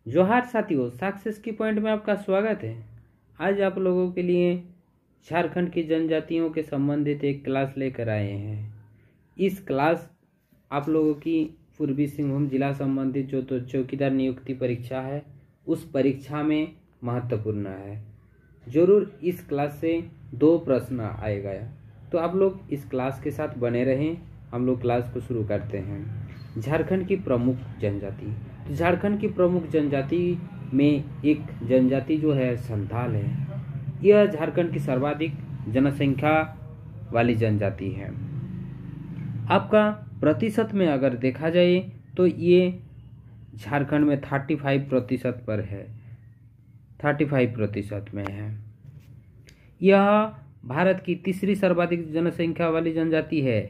जोहार साथियों, सक्सेस की पॉइंट में आपका स्वागत है। आज आप लोगों के लिए झारखंड की जनजातियों के संबंधित एक क्लास लेकर आए हैं। इस क्लास आप लोगों की पूर्वी सिंहभूम जिला संबंधित जो चौकीदार नियुक्ति परीक्षा है उस परीक्षा में महत्वपूर्ण है। जरूर इस क्लास से 2 प्रश्न आएगा, तो आप लोग इस क्लास के साथ बने रहें। हम लोग क्लास को शुरू करते हैं। झारखंड की प्रमुख जनजाति, तो झारखंड की प्रमुख जनजाति में एक जनजाति जो है संथाल है। यह झारखंड की सर्वाधिक जनसंख्या वाली जनजाति है। आपका प्रतिशत में अगर देखा जाए तो ये झारखंड में 35% पर है, 35% में है। यह भारत की तीसरी सर्वाधिक जनसंख्या वाली जनजाति है।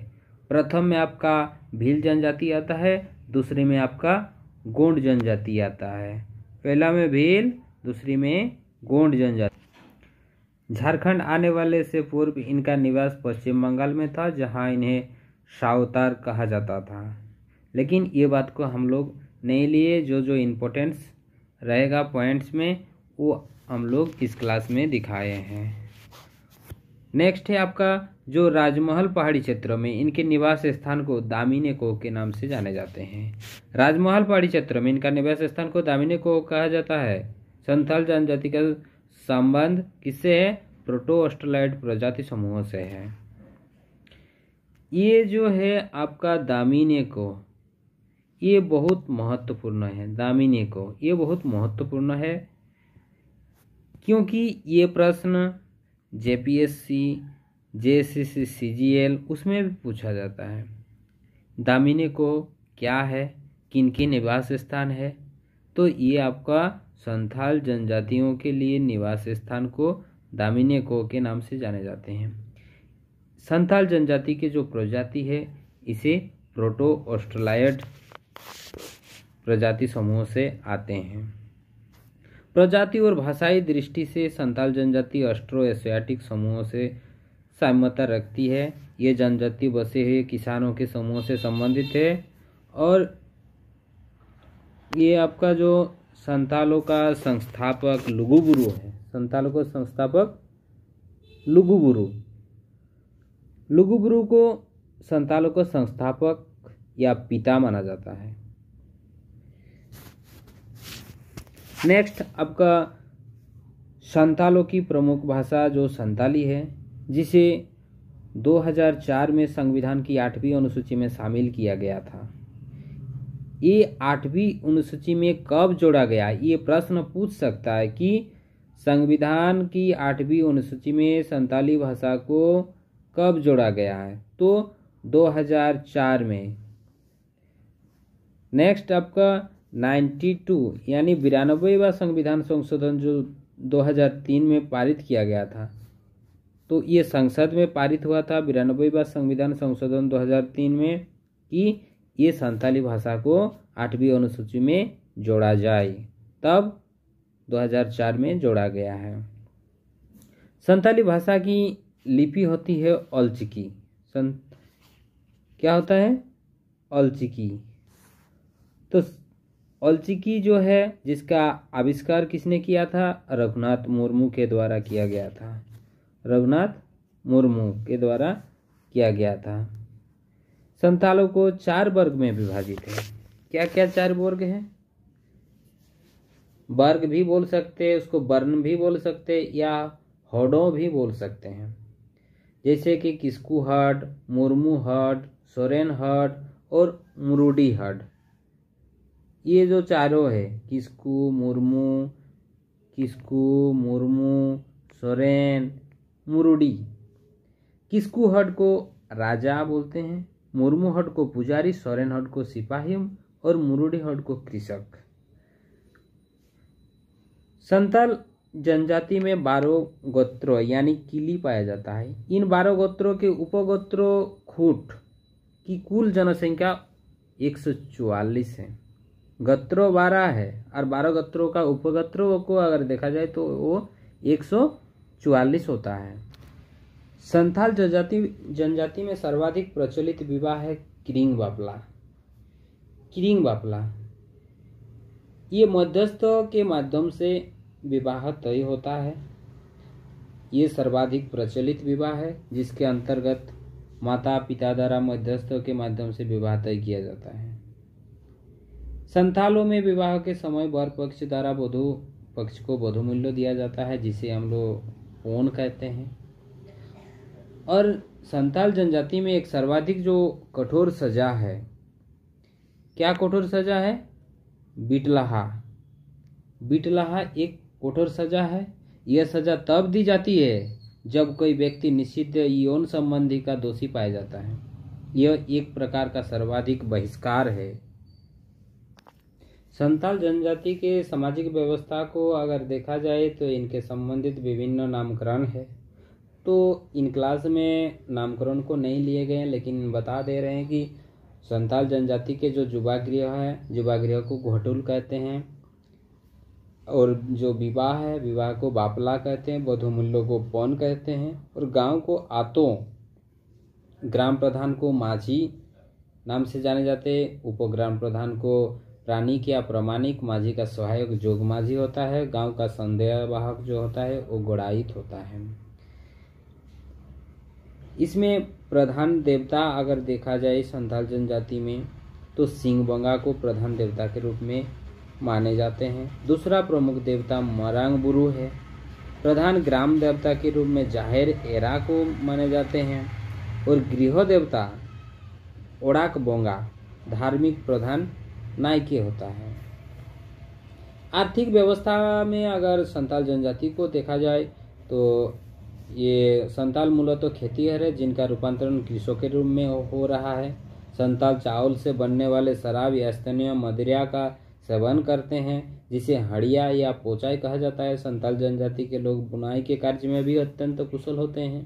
प्रथम में आपका भील जनजाति आता है, दूसरे में आपका गोंड जनजाति आता है। पहला में भील, दूसरी में गोंड जनजाति। झारखंड आने वाले से पूर्व इनका निवास पश्चिम बंगाल में था, जहां इन्हें सावतार कहा जाता था। लेकिन ये बात को हम लोग नहीं लिए। जो इम्पोर्टेंस रहेगा पॉइंट्स में वो हम लोग इस क्लास में दिखाए हैं। नेक्स्ट है आपका जो राजमहल पहाड़ी क्षेत्रों में इनके निवास स्थान को दामिनी कोह के नाम से जाने जाते हैं। राजमहल पहाड़ी क्षेत्र में इनका निवास स्थान को दामिनी कोह कहा जाता है। संथाल जनजाति का संबंध किससे है? प्रोटो ऑस्ट्रेलॉइड प्रजाति समूहों से है। ये जो है आपका दामिनी कोह, ये बहुत महत्वपूर्ण है। दामिनी कोह ये बहुत महत्वपूर्ण है क्योंकि ये प्रश्न जेपीएससी, जेएसएससी, सीजीएल उसमें भी पूछा जाता है। दामिनी कोह क्या है, किनके निवास स्थान है? तो ये आपका संथाल जनजातियों के लिए निवास स्थान को दामिनी कोह के नाम से जाने जाते हैं। संथाल जनजाति के जो प्रजाति है इसे प्रोटो ऑस्ट्रेलॉइड प्रजाति समूह से आते हैं। प्रजाति और भाषाई दृष्टि से संथाल जनजाति ऑस्ट्रो एशियाटिक समूहों से साम्यता रखती है। ये जनजाति बसे हुए किसानों के समूह से संबंधित है और ये आपका जो संथालों का संस्थापक लुगुबुरु है। संथालों का संस्थापक लुगुबुरु, लुगुबुरु को संथालों का संस्थापक या पिता माना जाता है। नेक्स्ट आपका संथालों की प्रमुख भाषा जो संथाली है, जिसे 2004 में संविधान की 8वीं अनुसूची में शामिल किया गया था। ये 8वीं अनुसूची में कब जोड़ा गया? ये प्रश्न पूछ सकता है कि संविधान की 8वीं अनुसूची में संथाली भाषा को कब जोड़ा गया है? तो 2004 में। नेक्स्ट आपका 92 यानी 92वां संविधान संशोधन जो 2003 में पारित किया गया था, तो ये संसद में पारित हुआ था 92वां संविधान संशोधन 2003 में कि ये संथाली भाषा को 8वीं अनुसूची में जोड़ा जाए, तब 2004 में जोड़ा गया है। संथाली भाषा की लिपि होती है औलचिकी। क्या होता है? औलचिकी। तो औलचिकी जो है जिसका आविष्कार किसने किया था? रघुनाथ मुर्मू के द्वारा किया गया था। रघुनाथ मुर्मू के द्वारा किया गया था। संथालों को 4 वर्ग में विभाजित है। क्या क्या 4 वर्ग हैं? वर्ग भी बोल सकते हैं, उसको वर्ण भी बोल सकते हैं या हडों भी बोल सकते हैं। जैसे कि किस्कू हड, मुर्मू हड, सोरेन हड और मुरुडी हड। ये जो चारों है किस्कू, मुर्मू, सोरेन, मुरुडी। किस्कू हड को राजा बोलते हैं, मुर्मू हड को पुजारी, सोरेन हड को सिपाही और मुरुडी हड को कृषक। संथाल जनजाति में 12 गोत्रों यानी किली पाया जाता है। इन 12 गोत्रों के उपगोत्रों खूट की कुल जनसंख्या 144 है। गोत्रों 12 है और 12 गोत्रों का उपगोत्रों को अगर देखा जाए तो वो 144 होता है। संथाल जनजाति में सर्वाधिक प्रचलित विवाह है किरिंग बापला। किरिंग बापला ये मध्यस्थ के माध्यम से विवाह तय होता है। ये सर्वाधिक प्रचलित विवाह है जिसके अंतर्गत माता पिता द्वारा मध्यस्थ के माध्यम से विवाह तय किया जाता है। संथालों में विवाह के समय वर पक्ष द्वारा वधू पक्ष को वधू मूल्य दिया जाता है जिसे हम लोग पौन कहते हैं। और संथाल जनजाति में एक सर्वाधिक जो कठोर सजा है, क्या कठोर सजा है? बिटलाहा। बिटलाहा एक कठोर सजा है। यह सजा तब दी जाती है जब कोई व्यक्ति निषिद्ध यौन संबंधी का दोषी पाया जाता है। यह एक प्रकार का सर्वाधिक बहिष्कार है। संथाल जनजाति के सामाजिक व्यवस्था को अगर देखा जाए तो इनके संबंधित विभिन्न नामकरण है। तो इन क्लास में नामकरण को नहीं लिए गए हैं, लेकिन बता दे रहे हैं कि संथाल जनजाति के जो युवा गृह है, युवा गृह को घोटुल कहते हैं। और जो विवाह है, विवाह को बापला कहते हैं, वधू मूल्यों को पौन कहते हैं। और गांव को आतो, ग्राम प्रधान को माझी नाम से जाने जाते। उपग्राम प्रधान को प्राणिक या प्रमाणिक, माझी का सहायक जोग माझी होता है। गांव का संदेहवाहक जो होता है वो गोड़ाइत होता है। इसमें प्रधान देवता अगर देखा जाए संथाल जनजाति में तो सिंहबंगा को प्रधान देवता के रूप में माने जाते हैं। दूसरा प्रमुख देवता मरांग बुरु है। प्रधान ग्राम देवता के रूप में जाहिर एरा को माने जाते हैं। और गृह देवता ओड़ाक बोंगा, धार्मिक प्रधान नायके होता है। आर्थिक व्यवस्था में अगर संथाल जनजाति को देखा जाए तो ये संथाल मूलतः खेतीहर है जिनका रूपांतरण कृषकों के रूप में हो रहा है। संथाल चावल से बनने वाले शराब या स्थानीय मदिरा का सेवन करते हैं जिसे हड़िया या पोचाई कहा जाता है। संथाल जनजाति के लोग बुनाई के कार्य में भी अत्यंत कुशल होते हैं।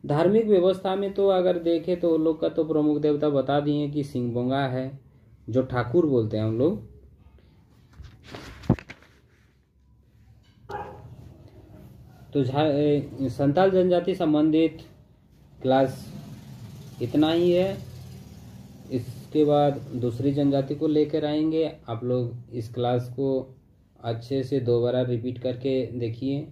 धार्मिक व्यवस्था में तो अगर देखें तो लोग का तो प्रमुख देवता बता दिए कि सिंहबोंगा है, जो ठाकुर बोलते हैं हम लोग। तो संथाल जनजाति संबंधित क्लास इतना ही है। इसके बाद दूसरी जनजाति को लेकर आएंगे। आप लोग इस क्लास को अच्छे से 2 बार रिपीट करके देखिए।